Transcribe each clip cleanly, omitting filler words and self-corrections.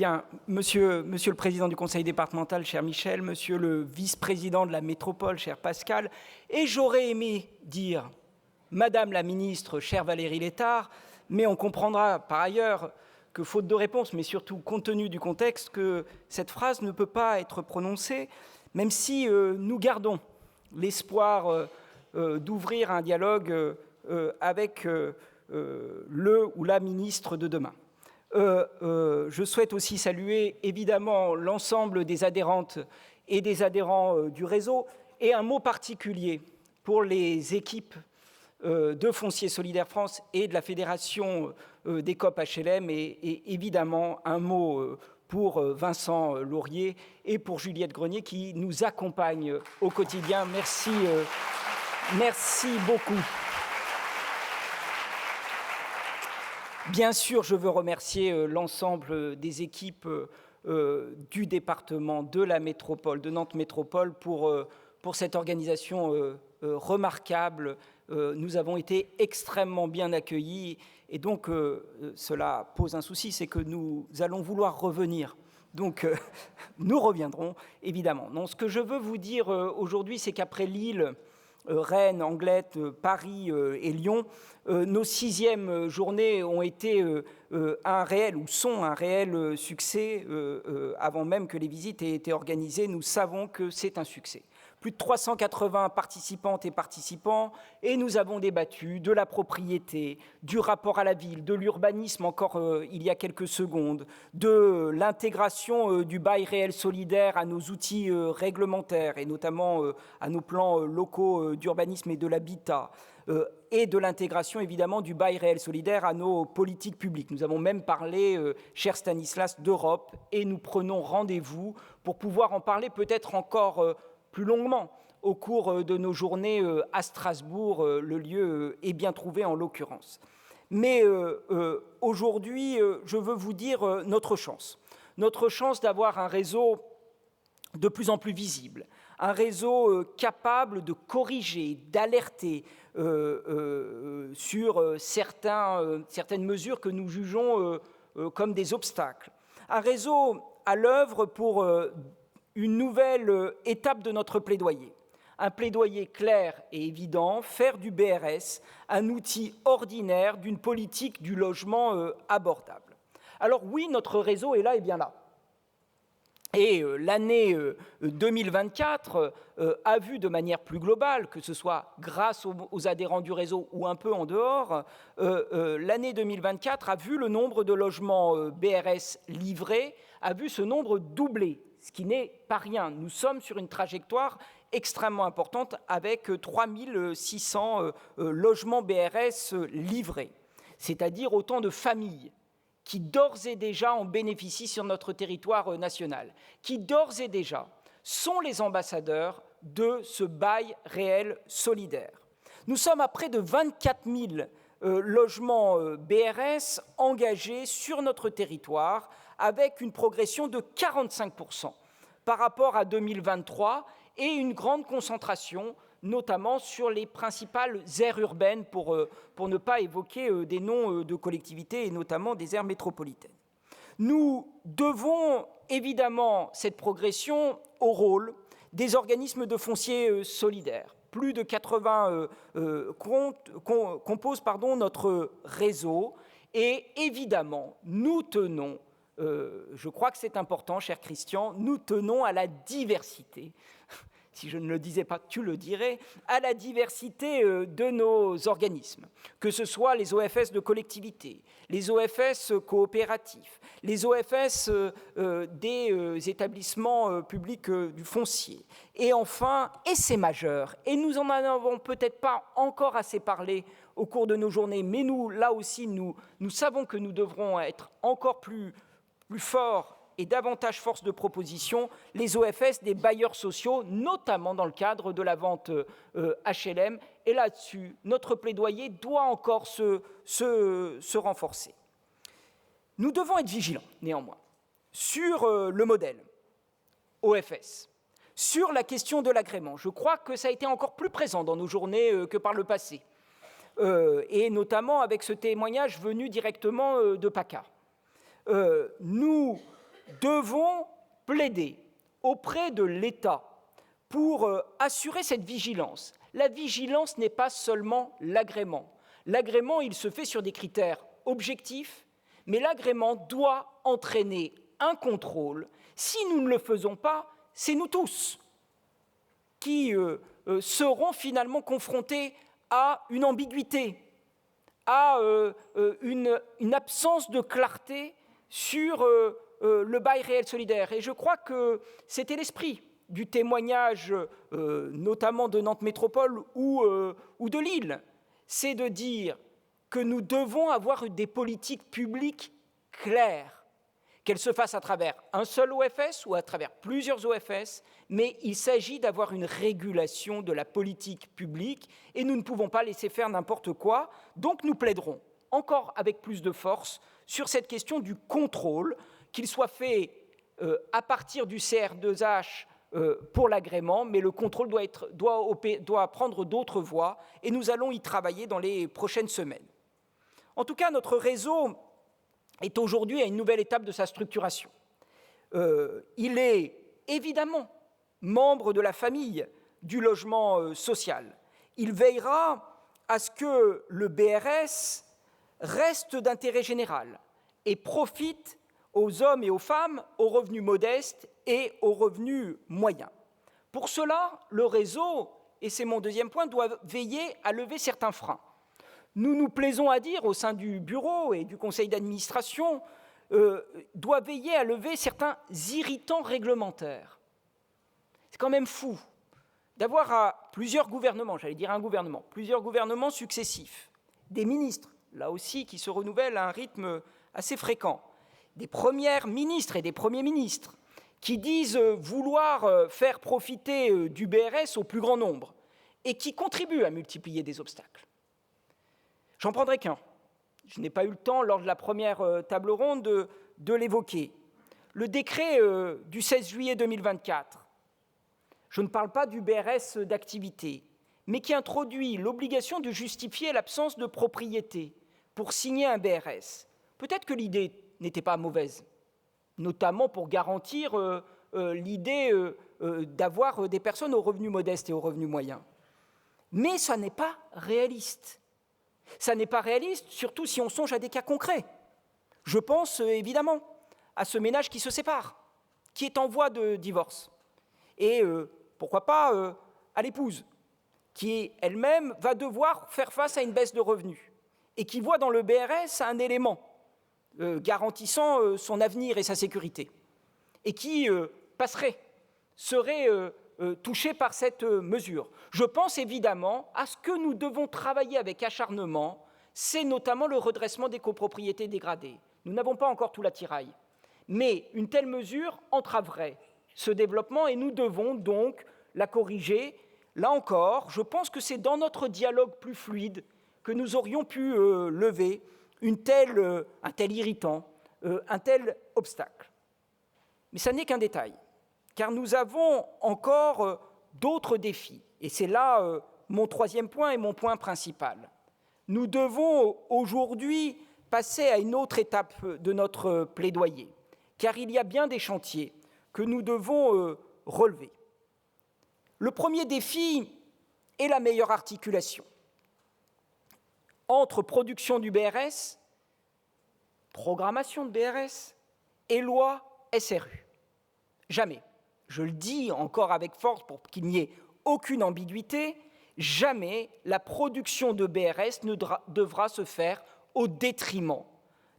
Bien, monsieur le Président du Conseil départemental, cher Michel, Monsieur le Vice-président de la Métropole, cher Pascal, et j'aurais aimé dire Madame la Ministre, chère Valérie Létard, mais on comprendra par ailleurs que, faute de réponse, mais surtout compte tenu du contexte, que cette phrase ne peut pas être prononcée, même si nous gardons l'espoir d'ouvrir un dialogue avec le ou la ministre de demain. Je souhaite aussi saluer évidemment l'ensemble des adhérentes et des adhérents du réseau et un mot particulier pour les équipes de Foncier Solidaire France et de la Fédération des COP HLM et évidemment un mot pour Vincent Laurier et pour Juliette Grenier qui nous accompagnent au quotidien. Merci, merci beaucoup. Bien sûr, je veux remercier l'ensemble des équipes du département, de la métropole, de Nantes Métropole pour cette organisation remarquable. Nous avons été extrêmement bien accueillis et donc cela pose un souci, c'est que nous allons vouloir revenir. Donc nous reviendrons évidemment. Non, ce que je veux vous dire aujourd'hui, c'est qu'après Lille, Rennes, Anglet, Paris et Lyon, nos 6e journées ont été un réel ou sont un réel succès avant même que les visites aient été organisées. Nous savons que c'est un succès. Plus de 380 participantes et participants, et nous avons débattu de la propriété, du rapport à la ville, de l'urbanisme encore il y a quelques secondes, de l'intégration du bail réel solidaire à nos outils réglementaires, et notamment à nos plans locaux d'urbanisme et de l'habitat, et de l'intégration évidemment du bail réel solidaire à nos politiques publiques. Nous avons même parlé, cher Stanislas, d'Europe, et nous prenons rendez-vous pour pouvoir en parler peut-être encore plus longuement au cours de nos journées à Strasbourg, le lieu est bien trouvé en l'occurrence. Mais aujourd'hui, je veux vous dire notre chance d'avoir un réseau de plus en plus visible, un réseau capable de corriger, d'alerter sur certaines mesures que nous jugeons comme des obstacles, un réseau à l'œuvre pour une nouvelle étape de notre plaidoyer. Un plaidoyer clair et évident, faire du BRS un outil ordinaire d'une politique du logement abordable. Alors oui, notre réseau est là et bien là. Et l'année 2024 a vu de manière plus globale, que ce soit grâce aux adhérents du réseau ou un peu en dehors, l'année 2024 a vu le nombre de logements BRS livrés, a vu ce nombre doubler, ce qui n'est pas rien. Nous sommes sur une trajectoire extrêmement importante avec 3600 logements BRS livrés, c'est-à-dire autant de familles qui d'ores et déjà en bénéficient sur notre territoire national, qui d'ores et déjà sont les ambassadeurs de ce bail réel solidaire. Nous sommes à près de 24 000 logements BRS engagés sur notre territoire avec une progression de 45% par rapport à 2023 et une grande concentration notamment sur les principales aires urbaines, pour ne pas évoquer des noms de collectivités, et notamment des aires métropolitaines. Nous devons évidemment cette progression au rôle des organismes de foncier solidaire. Plus de 80 composent notre réseau, et évidemment, nous tenons, je crois que c'est important, cher Christian, nous tenons à la diversité. Si je ne le disais pas, tu le dirais, à la diversité de nos organismes, que ce soit les OFS de collectivités, les OFS coopératifs, les OFS des établissements publics du foncier. Et enfin, et c'est majeur, et nous n'en avons peut-être pas encore assez parlé au cours de nos journées, mais nous, là aussi, nous savons que nous devrons être encore plus forts et davantage force de proposition, les OFS des bailleurs sociaux, notamment dans le cadre de la vente HLM. Et là-dessus, notre plaidoyer doit encore se renforcer. Nous devons être vigilants, néanmoins, sur le modèle OFS, sur la question de l'agrément. Je crois que ça a été encore plus présent dans nos journées que par le passé, et notamment avec ce témoignage venu directement de PACA. Nous devons plaider auprès de l'État pour assurer cette vigilance. La vigilance n'est pas seulement l'agrément. L'agrément, il se fait sur des critères objectifs, mais l'agrément doit entraîner un contrôle. Si nous ne le faisons pas, c'est nous tous qui seront finalement confrontés à une ambiguïté, à une absence de clarté sur le bail réel solidaire. Et je crois que c'était l'esprit du témoignage, notamment de Nantes Métropole ou de Lille, c'est de dire que nous devons avoir des politiques publiques claires, qu'elles se fassent à travers un seul OFS ou à travers plusieurs OFS, mais il s'agit d'avoir une régulation de la politique publique et nous ne pouvons pas laisser faire n'importe quoi. Donc nous plaiderons encore avec plus de force sur cette question du contrôle, qu'il soit fait à partir du CR2H pour l'agrément, mais le contrôle doit prendre d'autres voies et nous allons y travailler dans les prochaines semaines. En tout cas, notre réseau est aujourd'hui à une nouvelle étape de sa structuration. Il est évidemment membre de la famille du logement social. Il veillera à ce que le BRS reste d'intérêt général et profite aux hommes et aux femmes aux revenus modestes et aux revenus moyens. Pour cela, le réseau, et c'est mon deuxième point, doit veiller à lever certains freins. Nous nous plaisons à dire au sein du bureau et du conseil d'administration, doit veiller à lever certains irritants réglementaires. C'est quand même fou d'avoir à plusieurs gouvernements, plusieurs gouvernements successifs, des ministres, là aussi, qui se renouvellent à un rythme assez fréquent, des premières ministres et des premiers ministres qui disent vouloir faire profiter du BRS au plus grand nombre et qui contribuent à multiplier des obstacles. J'en prendrai qu'un. Je n'ai pas eu le temps, lors de la première table ronde, de l'évoquer. Le décret du 16 juillet 2024, je ne parle pas du BRS d'activité, mais qui introduit l'obligation de justifier l'absence de propriété pour signer un BRS. Peut-être que l'idée n'était pas mauvaise, notamment pour garantir l'idée d'avoir des personnes aux revenus modestes et aux revenus moyens. Mais ça n'est pas réaliste. Ça n'est pas réaliste, surtout si on songe à des cas concrets. Je pense évidemment à ce ménage qui se sépare, qui est en voie de divorce. Et pourquoi pas à l'épouse, qui elle-même va devoir faire face à une baisse de revenus et qui voit dans le BRS un élément garantissant son avenir et sa sécurité, et qui serait touché par cette mesure. Je pense évidemment à ce que nous devons travailler avec acharnement, c'est notamment le redressement des copropriétés dégradées. Nous n'avons pas encore tout l'attirail, mais une telle mesure entraverait ce développement et nous devons donc la corriger. Là encore, je pense que c'est dans notre dialogue plus fluide que nous aurions pu lever un tel irritant, un tel obstacle. Mais ça n'est qu'un détail, car nous avons encore d'autres défis. Et c'est là mon troisième point et mon point principal. Nous devons aujourd'hui passer à une autre étape de notre plaidoyer, car il y a bien des chantiers que nous devons relever. Le premier défi est la meilleure articulation entre production du BRS, programmation de BRS et loi SRU. Jamais, je le dis encore avec force pour qu'il n'y ait aucune ambiguïté, jamais la production de BRS ne devra se faire au détriment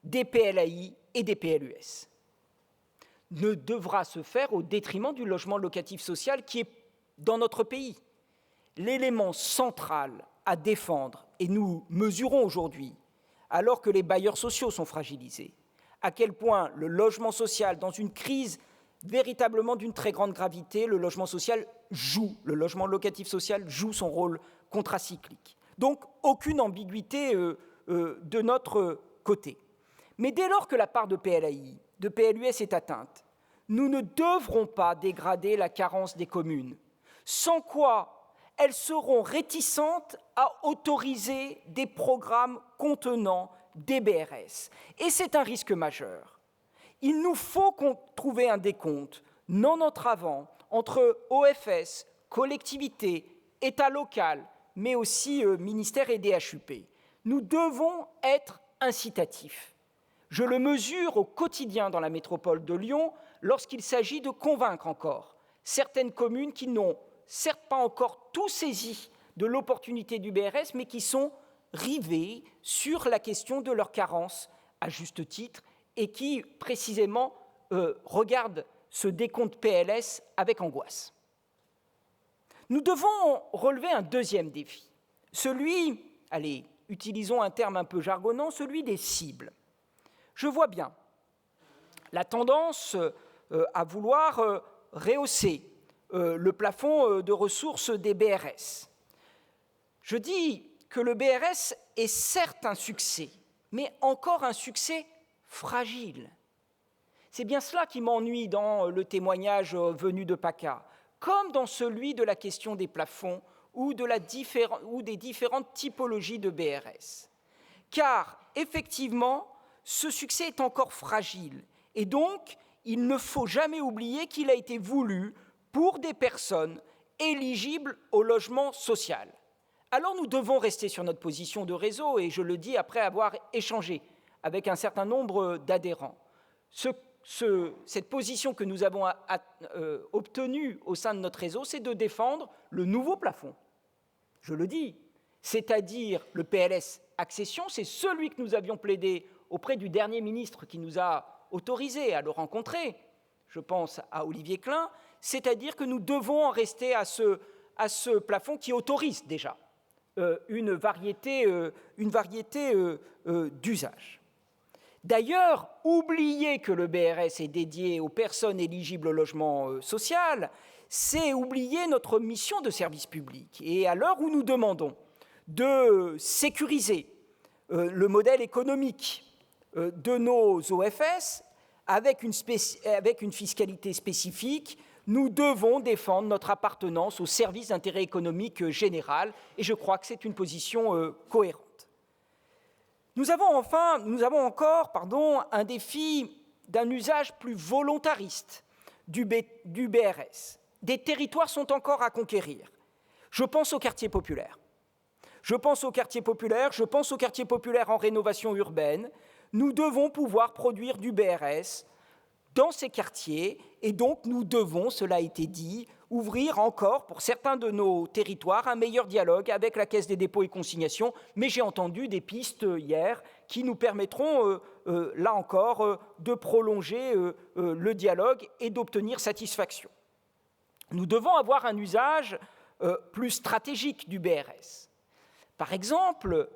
des PLAI et des PLUS. Ne devra se faire au détriment du logement locatif social qui est dans notre pays l'élément central à défendre, et nous mesurons aujourd'hui, alors que les bailleurs sociaux sont fragilisés, à quel point le logement social, dans une crise véritablement d'une très grande gravité, le logement locatif social joue son rôle contracyclique. Donc, aucune ambiguïté de notre côté. Mais dès lors que la part de PLAI, de PLUS est atteinte, nous ne devrons pas dégrader la carence des communes, sans quoi elles seront réticentes à autoriser des programmes contenant des BRS. Et c'est un risque majeur. Il nous faut trouver un décompte non entravant entre OFS, collectivités, État local, mais aussi ministère et DHUP. Nous devons être incitatifs. Je le mesure au quotidien dans la métropole de Lyon lorsqu'il s'agit de convaincre encore certaines communes qui n'ont certes pas encore tout saisi de l'opportunité du BRS, mais qui sont rivées sur la question de leur carence, à juste titre, et qui, précisément, regardent ce décompte PLS avec angoisse. Nous devons relever un deuxième défi, celui, allez, utilisons un terme un peu jargonnant, celui des cibles. Je vois bien la tendance à vouloir rehausser le plafond de ressources des BRS. Je dis que le BRS est certes un succès, mais encore un succès fragile. C'est bien cela qui m'ennuie dans le témoignage venu de PACA, comme dans celui de la question des plafonds ou des différentes typologies de BRS. Car, effectivement, ce succès est encore fragile, et donc il ne faut jamais oublier qu'il a été voulu pour des personnes éligibles au logement social. Alors nous devons rester sur notre position de réseau, et je le dis après avoir échangé avec un certain nombre d'adhérents. Cette position que nous avons obtenue au sein de notre réseau, c'est de défendre le nouveau plafond. Je le dis, c'est-à-dire le PLS accession, c'est celui que nous avions plaidé auprès du dernier ministre qui nous a autorisés à le rencontrer, je pense à Olivier Klein, c'est-à-dire que nous devons en rester à ce plafond qui autorise déjà une variété d'usages. D'ailleurs, oublier que le BRS est dédié aux personnes éligibles au logement social, c'est oublier notre mission de service public. Et à l'heure où nous demandons de sécuriser le modèle économique de nos OFS avec une fiscalité spécifique, nous devons défendre notre appartenance au service d'intérêt économique général, et je crois que c'est une position cohérente. Nous avons encore un défi d'un usage plus volontariste du BRS. Des territoires sont encore à conquérir. Je pense aux quartiers populaires. Je pense aux quartiers populaires en rénovation urbaine. Nous devons pouvoir produire du BRS dans ces quartiers, et donc nous devons, cela a été dit, ouvrir encore, pour certains de nos territoires, un meilleur dialogue avec la Caisse des dépôts et consignations, mais j'ai entendu des pistes hier qui nous permettront, là encore, de prolonger le dialogue et d'obtenir satisfaction. Nous devons avoir un usage plus stratégique du BRS. Par exemple,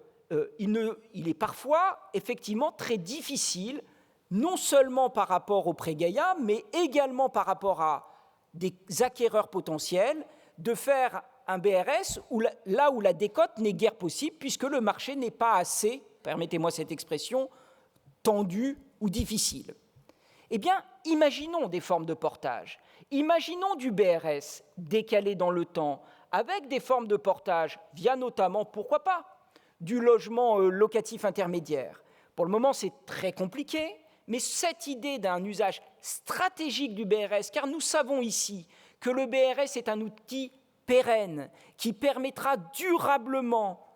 il est parfois effectivement très difficile, non seulement par rapport au prêt Gaïa, mais également par rapport à des acquéreurs potentiels, de faire un BRS là où la décote n'est guère possible, puisque le marché n'est pas assez, permettez-moi cette expression, tendu ou difficile. Eh bien, imaginons des formes de portage. Imaginons du BRS décalé dans le temps, avec des formes de portage via notamment, pourquoi pas, du logement locatif intermédiaire. Pour le moment, c'est très compliqué, mais cette idée d'un usage stratégique du BRS, car nous savons ici que le BRS est un outil pérenne qui permettra durablement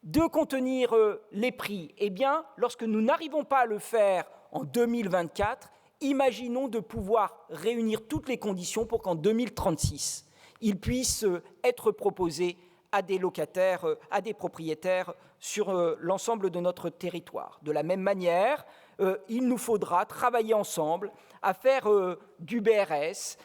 de contenir les prix. Eh bien, lorsque nous n'arrivons pas à le faire en 2024, imaginons de pouvoir réunir toutes les conditions pour qu'en 2036, il puisse être proposé à des locataires, à des propriétaires sur l'ensemble de notre territoire. De la même manière, il nous faudra travailler ensemble à faire du BRS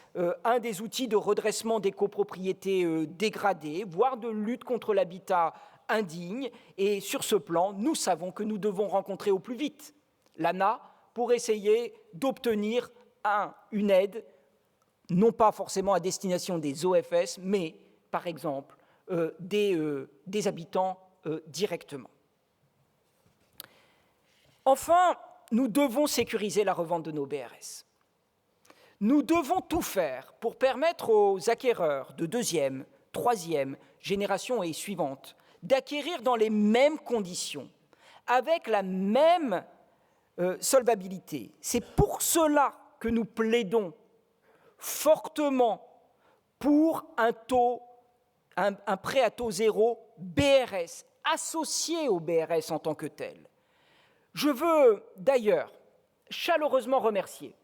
un des outils de redressement des copropriétés dégradées, voire de lutte contre l'habitat indigne. Et sur ce plan, nous savons que nous devons rencontrer au plus vite l'ANA pour essayer d'obtenir une aide, non pas forcément à destination des OFS, mais, par exemple, des habitants directement. Enfin, nous devons sécuriser la revente de nos BRS. Nous devons tout faire pour permettre aux acquéreurs de deuxième, troisième génération et suivante d'acquérir dans les mêmes conditions, avec la même solvabilité. C'est pour cela que nous plaidons fortement pour un prêt à taux zéro BRS, associé au BRS en tant que tel. Je veux d'ailleurs chaleureusement remercier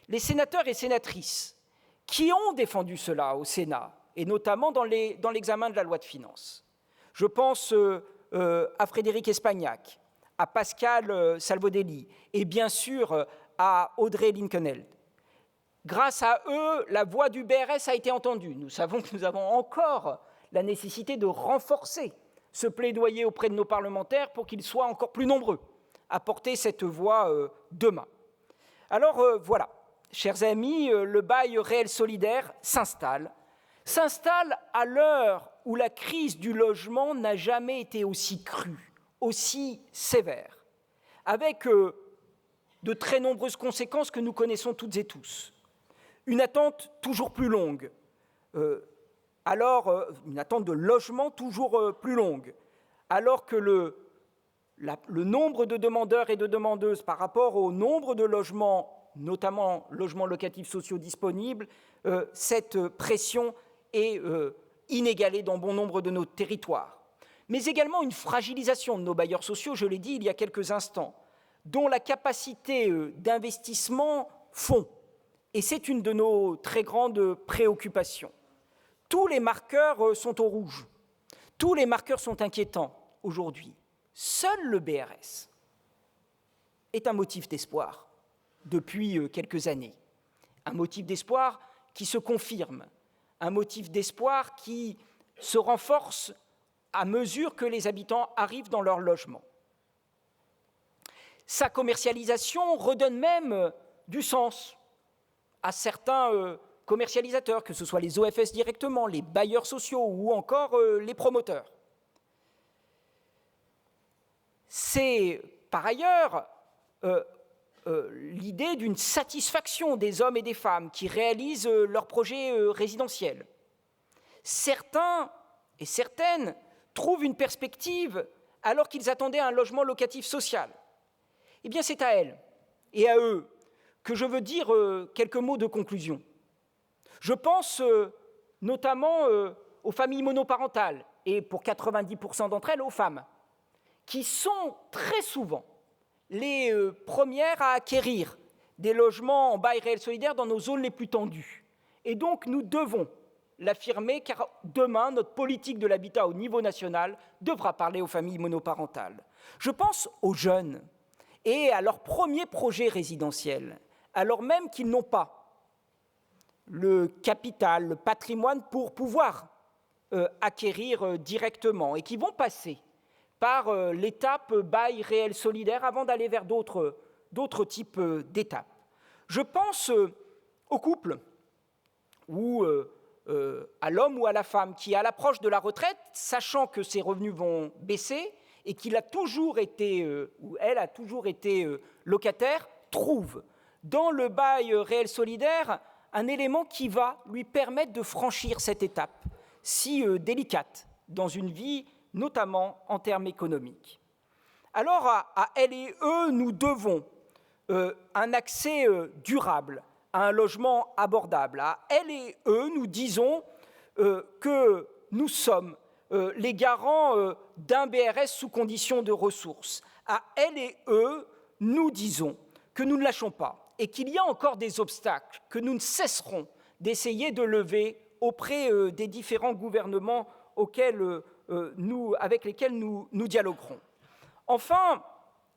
les sénateurs et sénatrices qui ont défendu cela au Sénat, et notamment dans l'examen de la loi de finances. Je pense à Frédéric Espagnac, à Pascal Salvodelli et bien sûr à Audrey Linkenheld. Grâce à eux, la voix du BRS a été entendue. Nous savons que nous avons encore la nécessité de renforcer ce plaidoyer auprès de nos parlementaires pour qu'ils soient encore plus nombreux à porter cette voix demain. Alors voilà, chers amis, le bail réel solidaire s'installe à l'heure où la crise du logement n'a jamais été aussi crue, aussi sévère, avec de très nombreuses conséquences que nous connaissons toutes et tous. Une attente toujours plus longue, une attente de logement toujours plus longue, alors que le nombre de demandeurs et de demandeuses par rapport au nombre de logements, notamment logements locatifs sociaux disponibles, cette pression est inégalée dans bon nombre de nos territoires. Mais également une fragilisation de nos bailleurs sociaux, je l'ai dit il y a quelques instants, dont la capacité d'investissement fond. Et c'est une de nos très grandes préoccupations. Tous les marqueurs sont au rouge. Tous les marqueurs sont inquiétants aujourd'hui. Seul le BRS est un motif d'espoir depuis quelques années. Un motif d'espoir qui se confirme, un motif d'espoir qui se renforce à mesure que les habitants arrivent dans leur logement. Sa commercialisation redonne même du sens à certains commercialisateurs, que ce soit les OFS directement, les bailleurs sociaux ou encore les promoteurs. C'est par ailleurs l'idée d'une satisfaction des hommes et des femmes qui réalisent leurs projets résidentiels. Certains et certaines trouvent une perspective alors qu'ils attendaient un logement locatif social. Eh bien, c'est à elles et à eux que je veux dire quelques mots de conclusion. Je pense notamment aux familles monoparentales et pour 90% d'entre elles, aux femmes, qui sont très souvent les premières à acquérir des logements en bail réel solidaire dans nos zones les plus tendues. Et donc, nous devons l'affirmer, car demain, notre politique de l'habitat au niveau national devra parler aux familles monoparentales. Je pense aux jeunes et à leur premier projet résidentiel, alors même qu'ils n'ont pas le capital, le patrimoine pour pouvoir acquérir directement et qui vont passer par l'étape bail réel solidaire avant d'aller vers d'autres types d'étapes. Je pense au couple ou à l'homme ou à la femme qui, à l'approche de la retraite, sachant que ses revenus vont baisser et qu'il a toujours été, ou elle a toujours été locataire, trouve dans le bail réel solidaire un élément qui va lui permettre de franchir cette étape si délicate dans une vie, notamment en termes économiques. Alors à elle et eux, nous devons un accès durable à un logement abordable. À elle et eux, nous disons que nous sommes les garants d'un BRS sous condition de ressources. À elle et eux, nous disons que nous ne lâchons pas et qu'il y a encore des obstacles que nous ne cesserons d'essayer de lever auprès des différents gouvernements avec lesquels nous dialoguerons. Enfin,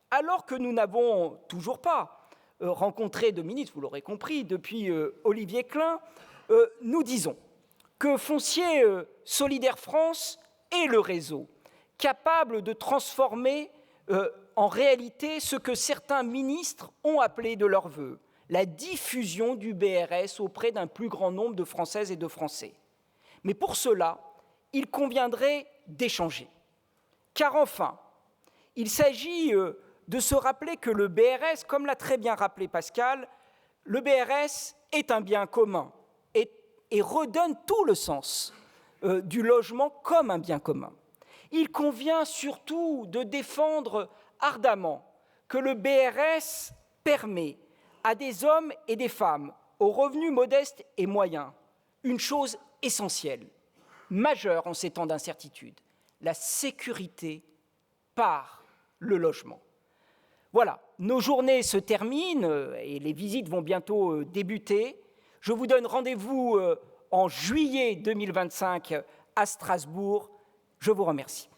alors que nous n'avons toujours pas rencontré de ministre, vous l'aurez compris, depuis Olivier Klein, nous disons que Foncier Solidaire France est le réseau capable de transformer en réalité ce que certains ministres ont appelé de leur vœu, la diffusion du BRS auprès d'un plus grand nombre de Françaises et de Français. Mais pour cela, il conviendrait d'échanger. Car enfin, il s'agit de se rappeler que le BRS, comme l'a très bien rappelé Pascal, le BRS est un bien commun et redonne tout le sens du logement comme un bien commun. Il convient surtout de défendre ardemment que le BRS permet à des hommes et des femmes aux revenus modestes et moyens une chose essentielle, majeure en ces temps d'incertitude, la sécurité par le logement. Voilà, nos journées se terminent et les visites vont bientôt débuter. Je vous donne rendez-vous en juillet 2025 à Strasbourg. Je vous remercie.